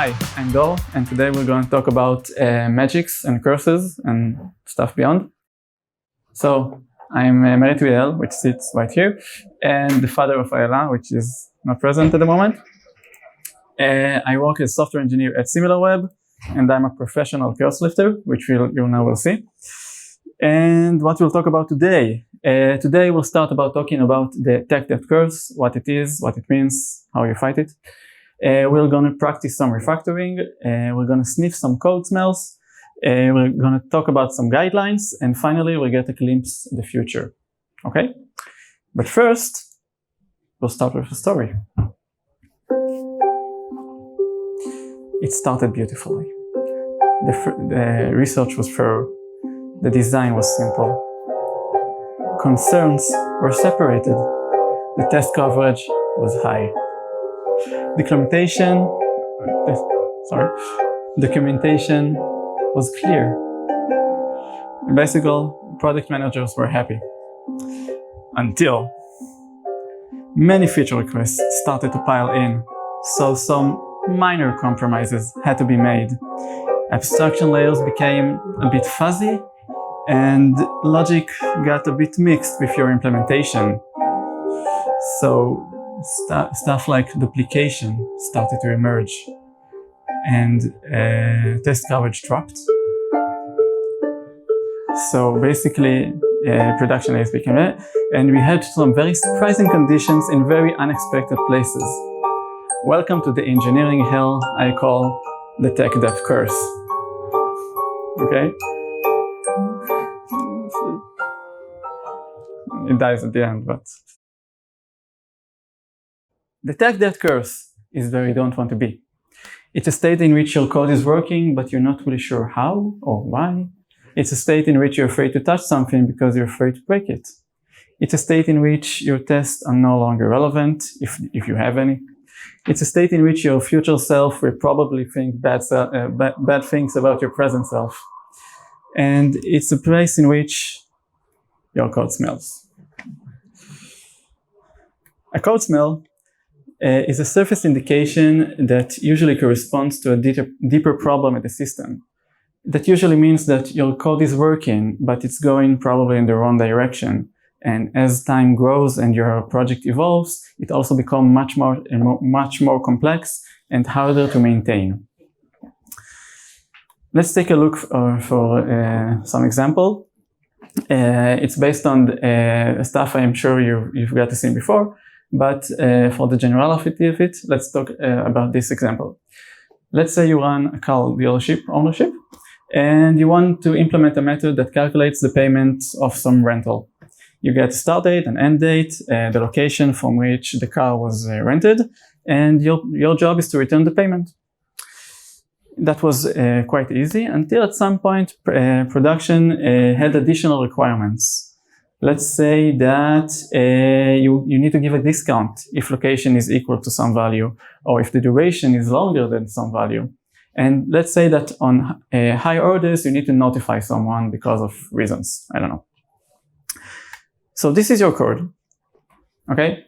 Hi, I'm Dor, and today we're going to talk about magics and curses and stuff beyond. So, I'm married to Yael, which sits right here, and the father of Ayala, which is not present at the moment. I work as software engineer at SimilarWeb, and I'm a professional curse lifter, which you now will see. And what we'll talk about today. Today we'll start about talking about the tech debt curse, what it is, what it means, how you fight it. We're going to practice some refactoring. We're going to sniff some code smells. We're going to talk about some guidelines. And finally, we'll get a glimpse of the future. Okay? But first, we'll start with a story. It started beautifully. The research was thorough. The design was simple. Concerns were separated. The test coverage was high. Documentation was clear. Basically, product managers were happy. Until many feature requests started to pile in, so some minor compromises had to be made. Abstraction layers became a bit fuzzy, and logic got a bit mixed with your implementation. So stuff like duplication started to emerge, and test coverage dropped. So basically, production layers became there, and we had some very surprising conditions in very unexpected places. Welcome to the engineering hell I call the tech debt curse. Okay? It dies at the end, but the tech debt curse is where you don't want to be. It's a state in which your code is working, but you're not really sure how or why. It's a state in which you're afraid to touch something because you're afraid to break it. It's a state in which your tests are no longer relevant, if you have any. It's a state in which your future self will probably think bad things about your present self. And it's a place in which your code smells. A code smell is a surface indication that usually corresponds to a deeper problem in the system. That usually means that your code is working, but it's going probably in the wrong direction. And as time grows and your project evolves, it also becomes much more complex and harder to maintain. Let's take a look for some example. It's based on stuff I'm sure you've got to see before. But for the generality of it, let's talk about this example. Let's say you run a car dealership ownership, and you want to implement a method that calculates the payment of some rental. You get a start date, an end date, the location from which the car was rented, and your job is to return the payment. That was quite easy until at some point production had additional requirements. Let's say that you need to give a discount if location is equal to some value, or if the duration is longer than some value. And let's say that on high orders, you need to notify someone because of reasons. I don't know. So this is your code. Okay?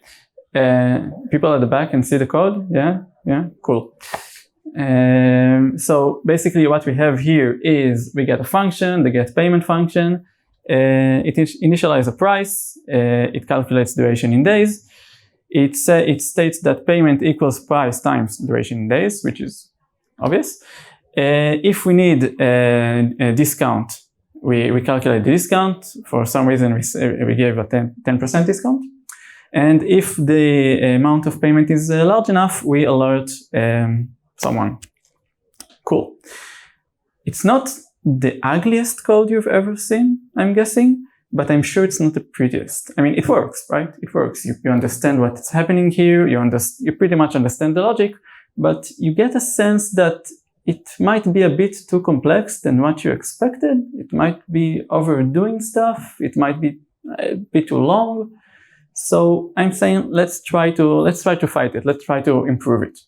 People at the back can see the code? Yeah? Cool. So basically what we have here is we get a function, the get payment function. It initializes a price, it calculates duration in days, it states that payment equals price times duration in days, which is obvious. If we need a discount, we calculate the discount. For some reason we gave a 10% discount. And if the amount of payment is large enough, we alert someone. Cool. It's not the ugliest code you've ever seen, I'm guessing, but I'm sure it's not the prettiest. I mean, it works, right? It works. You understand what's happening here, you pretty much understand the logic, but you get a sense that it might be a bit too complex than what you expected. It might be overdoing stuff. It might be a bit too long. So I'm saying, let's try to fight it. Let's try to improve it.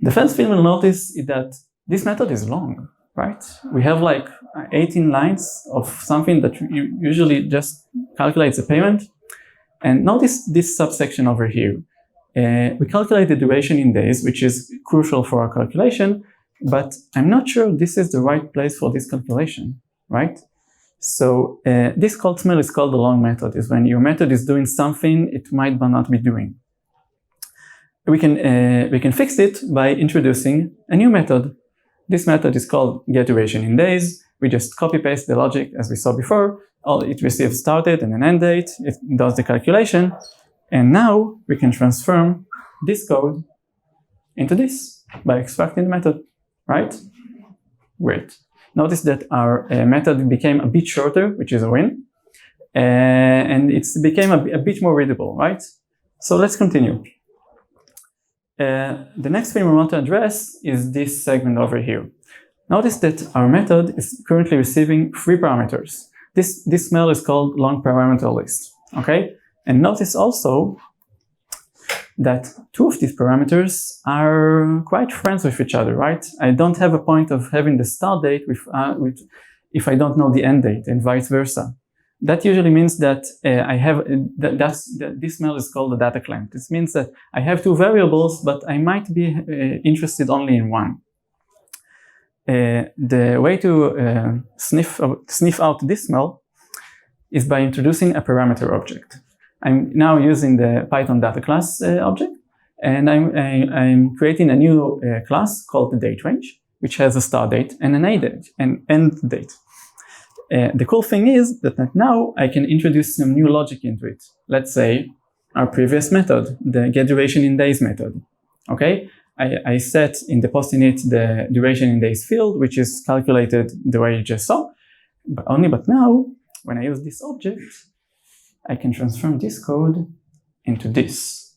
The first thing we'll notice is that this method is long. Right? We have like 18 lines of something that usually just calculates the payment. And notice this subsection over here. we calculate the duration in days, which is crucial for our calculation, but I'm not sure this is the right place for this calculation, right? So this called smell is called the long method. Is when your method is doing something it might not be doing. We can fix it by introducing a new method. This method is called get duration in days. We just copy paste the logic as we saw before. It receives started and an end date. It does the calculation, and now we can transform this code into this by extracting the method, right? Great. Notice that our method became a bit shorter, which is a win, and it became a bit more readable, right? So let's continue. The next thing we want to address is this segment over here. Notice that our method is currently receiving 3 parameters. This smell is called long parameter list, okay? And notice also that 2 of these parameters are quite friends with each other, right? I don't have a point of having the start date if I don't know the end date, and vice versa. That usually means that this smell is called a data clamp. This means that I have 2 variables, but I might be interested only in one. The way to sniff out this smell is by introducing a parameter object. I'm now using the Python data class object, and I'm creating a new class called the date range, which has a start date and an end date. The cool thing is that now I can introduce some new logic into it. Let's say our previous method, the get duration in days method. Okay, I set in the post init the duration in days field, which is calculated the way you just saw. But now, when I use this object, I can transform this code into this.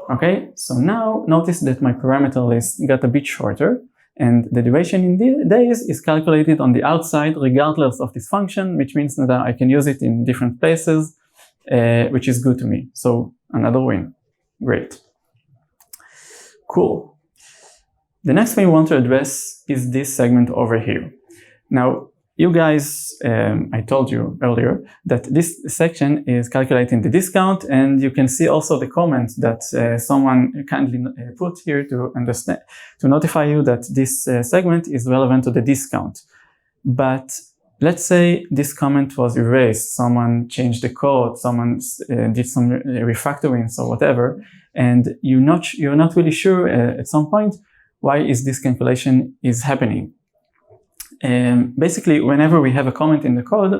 Okay, so now notice that my parameter list got a bit shorter, and the duration in days is calculated on the outside regardless of this function, which means that I can use it in different places, which is good to me. So another win. Great. Cool. The next thing we want to address is this segment over here. Now, you guys, I told you earlier that this section is calculating the discount, and you can see also the comments that someone kindly put here to notify you that this segment is relevant to the discount. But let's say this comment was erased, someone changed the code, someone did some refactoring or whatever, and you're not really sure at some point why is this calculation is happening. Basically, whenever we have a comment in the code,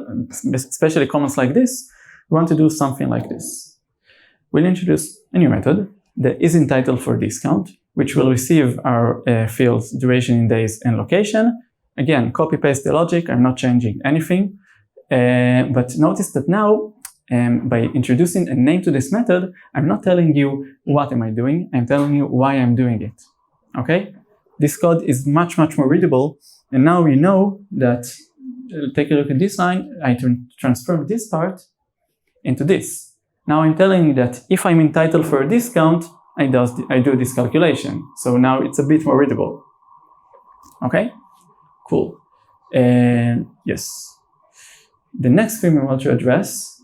especially comments like this, we want to do something like this. We'll introduce a new method that is entitled for discount, which will receive our fields duration in days and location. Again, copy paste the logic. I'm not changing anything. But notice that now, by introducing a name to this method, I'm not telling you what am I doing. I'm telling you why I'm doing it. Okay? This code is much more readable. And now we know that, take a look at this line, I transform this part into this. Now I'm telling you that if I'm entitled for a discount, I do this calculation. So now it's a bit more readable. Okay? Cool. Yes. The next thing we want to address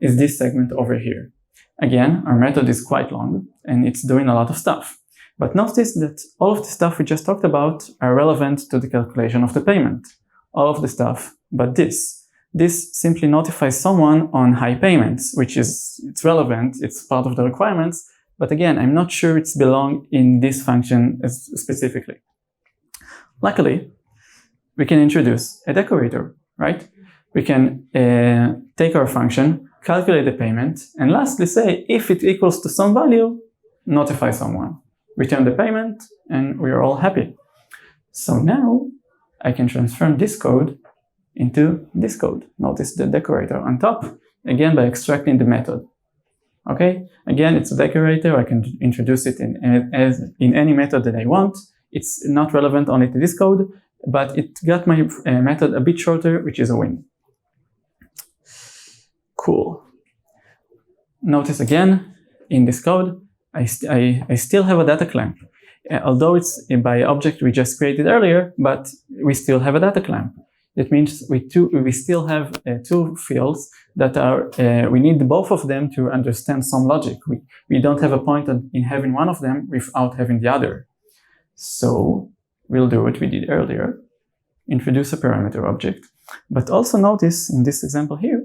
is this segment over here. Again, our method is quite long and it's doing a lot of stuff. But notice that all of the stuff we just talked about are relevant to the calculation of the payment. All of the stuff, but this. This simply notifies someone on high payments, it's relevant, it's part of the requirements, but again, I'm not sure it's belong in this function specifically. Luckily, we can introduce a decorator, right? We can take our function, calculate the payment, and lastly say, if it equals to some value, notify someone. Return the payment, and we are all happy. So now I can transform this code into this code. Notice the decorator on top, again by extracting the method. Okay, again, it's a decorator. I can introduce it in any method that I want. It's not relevant only to this code, but it got my method a bit shorter, which is a win. Cool. Notice again, in this code, I still have a data clamp. Although it's by object we just created earlier, but we still have a data clamp. That means we still have two fields that are, we need both of them to understand some logic. We don't have a point in having one of them without having the other. So we'll do what we did earlier, introduce a parameter object. But also notice in this example here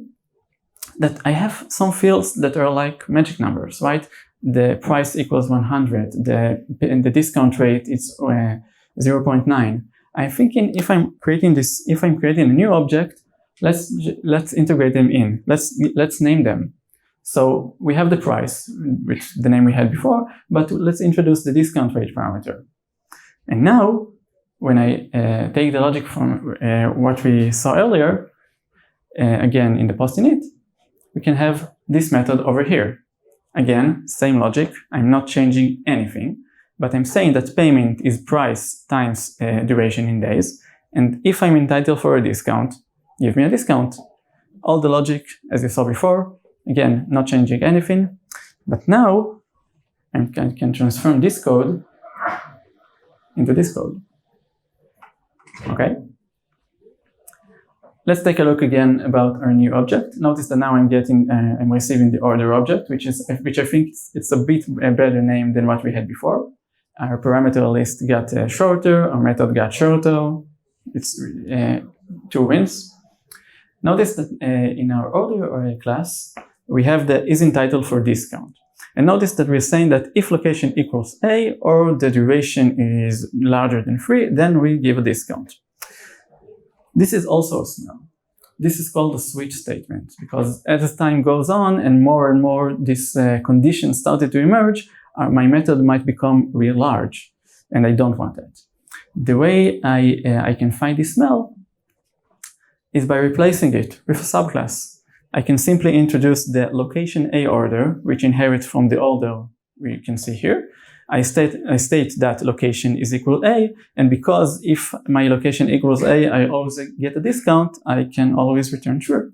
that I have some fields that are like magic numbers, right? The price equals 100, the discount rate is 0.9. I'm thinking if I'm creating a new object, let's integrate them in. Let's name them. So we have the price, which the name we had before, but let's introduce the discount rate parameter. And now, when I take the logic from what we saw earlier, again in the post-init, we can have this method over here. Again, same logic. I'm not changing anything, but I'm saying that payment is price times duration in days. And if I'm entitled for a discount, give me a discount. All the logic, as you saw before, again, not changing anything. But now I can transform this code into this code. Okay? Let's take a look again about our new object. Notice that now I'm receiving the order object, which I think it's a bit better name than what we had before. Our parameter list got shorter, our method got shorter. It's 2 wins. Notice that in our order class, we have the is entitled for discount. And notice that we're saying that if location equals A or the duration is larger than 3, then we give a discount. This is also a smell. This is called a switch statement, because as time goes on and more this condition started to emerge, my method might become real large, and I don't want that. The way I can find this smell is by replacing it with a subclass. I can simply introduce the location A order, which inherits from the order we can see here. I state that location is equal A, and because if my location equals A, I always get a discount, I can always return true.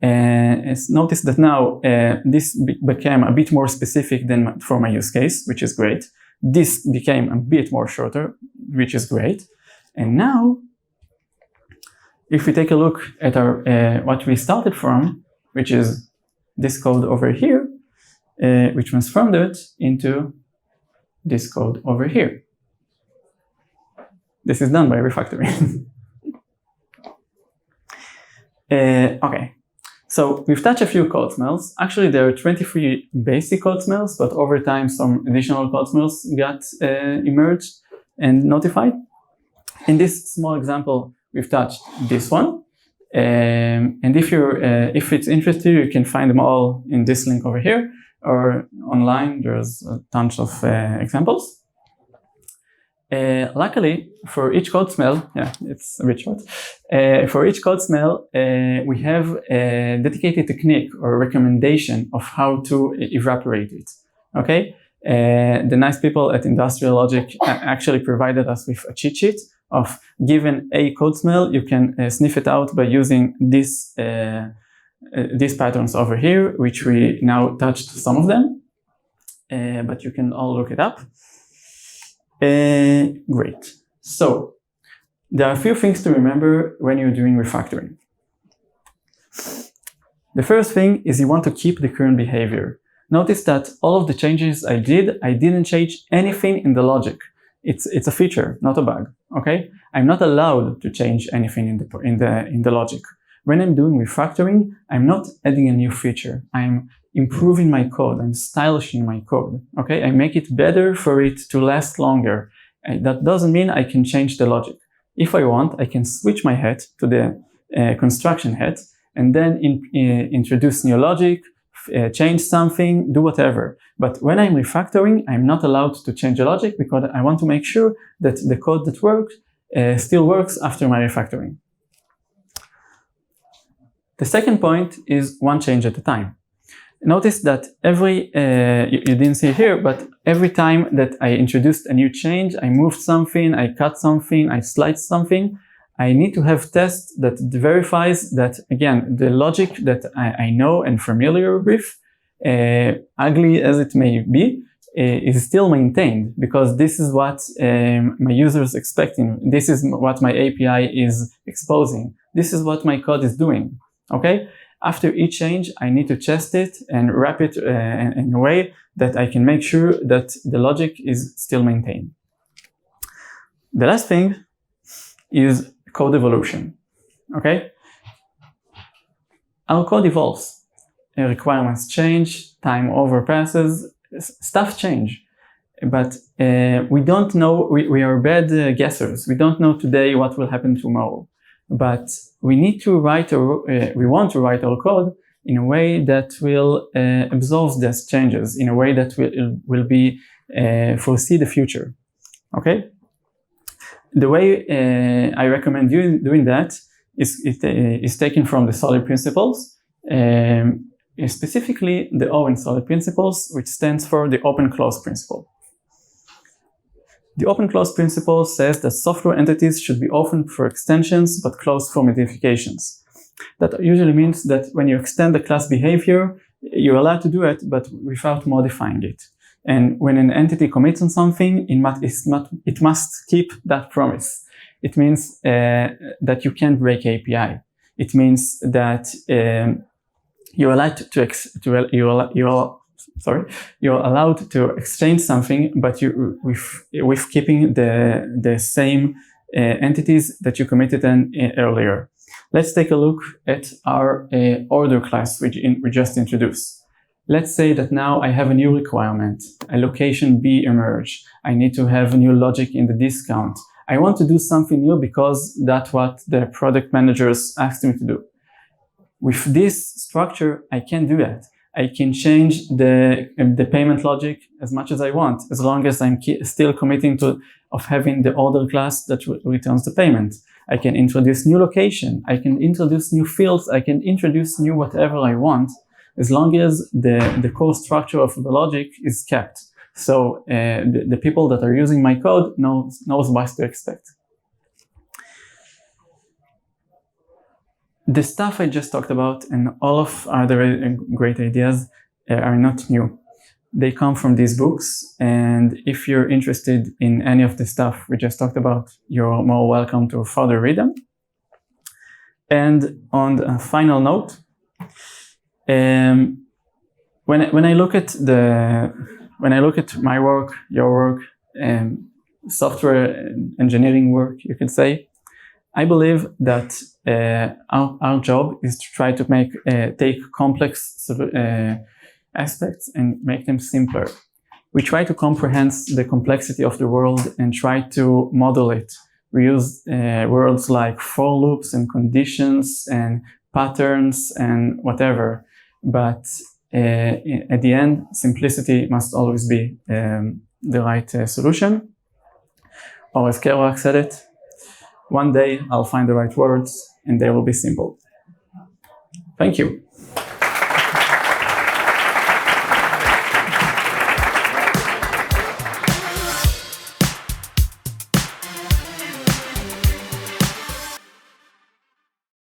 Notice that now this became a bit more specific than for my use case, which is great. This became a bit more shorter, which is great. And now, if we take a look at our what we started from, which is this code over here, we transformed it into this code over here. This is done by refactoring. Okay, so we've touched a few code smells. Actually, there are 23 basic code smells, but over time, some additional code smells got emerged and notified. In this small example, we've touched this one. And if it's interesting, you can find them all in this link over here, or online. There's tons of examples. Luckily, for each code smell, yeah, it's a bit short. For each code smell, we have a dedicated technique or recommendation of how to evaporate it. Okay, the nice people at Industrial Logic actually provided us with a cheat sheet of given a code smell, you can sniff it out by using these patterns over here, which we now touched some of them, but you can all look it up. Great. So there are a few things to remember when you're doing refactoring. The first thing is you want to keep the current behavior. Notice that all of the changes I didn't change anything in the logic. It's a feature, not a bug. Okay, I'm not allowed to change anything in the logic. When I'm doing refactoring, I'm not adding a new feature. I'm improving my code. I'm stylishing my code. Okay, I make it better for it to last longer. That doesn't mean I can change the logic. If I want, I can switch my hat to the construction hat and then introduce new logic, change something, do whatever. But when I'm refactoring, I'm not allowed to change the logic because I want to make sure that the code that works still works after my refactoring. The second point is one change at a time. Notice that you didn't see here, but every time that I introduced a new change, I moved something, I cut something, I sliced something, I need to have tests that verifies that, again, the logic that I know and familiar with, ugly as it may be, is still maintained, because this is what my users expecting. This is what my API is exposing. This is what my code is doing. Okay. After each change, I need to test it and wrap it in a way that I can make sure that the logic is still maintained. The last thing is code evolution. Okay. Our code evolves. Requirements change, time overpasses, stuff change. But we don't know, we are bad guessers. We don't know today what will happen tomorrow. But we need to write, we want to write our code in a way that will absorb these changes, in a way that will be foresee the future. Okay? The way I recommend you doing that is taken from the solid principles, specifically the O in solid principles, which stands for the open-close principle. The open-close principle says that software entities should be open for extensions but closed for modifications. That usually means that when you extend the class behavior, you're allowed to do it, but without modifying it. And when an entity commits on something, it must keep that promise. It means that you can't break API. It means that you're allowed to exchange something, but with keeping the same entities that you committed in earlier. Let's take a look at our order class we just introduced. Let's say that now I have a new requirement, a location B emerge. I need to have a new logic in the discount. I want to do something new because that's what the product managers asked me to do. With this structure, I can do that. I can change the payment logic as much as I want, as long as I'm still committing of having the order class that returns the payment. I can introduce new location. I can introduce new fields. I can introduce new whatever I want, as long as the core structure of the logic is kept. So the people that are using my code knows what to expect. The stuff I just talked about and all of other great ideas are not new. They come from these books, and if you're interested in any of the stuff we just talked about, you're more welcome to further read them. And on a final note, when I look at my work, your work, software engineering work, you could say, I believe that our job is to try to take complex aspects and make them simpler. We try to comprehend the complexity of the world and try to model it. We use words like for loops and conditions and patterns and whatever. But at the end, simplicity must always be the right solution. Or as Kerouac said it, one day I'll find the right words and they will be simple. Thank you.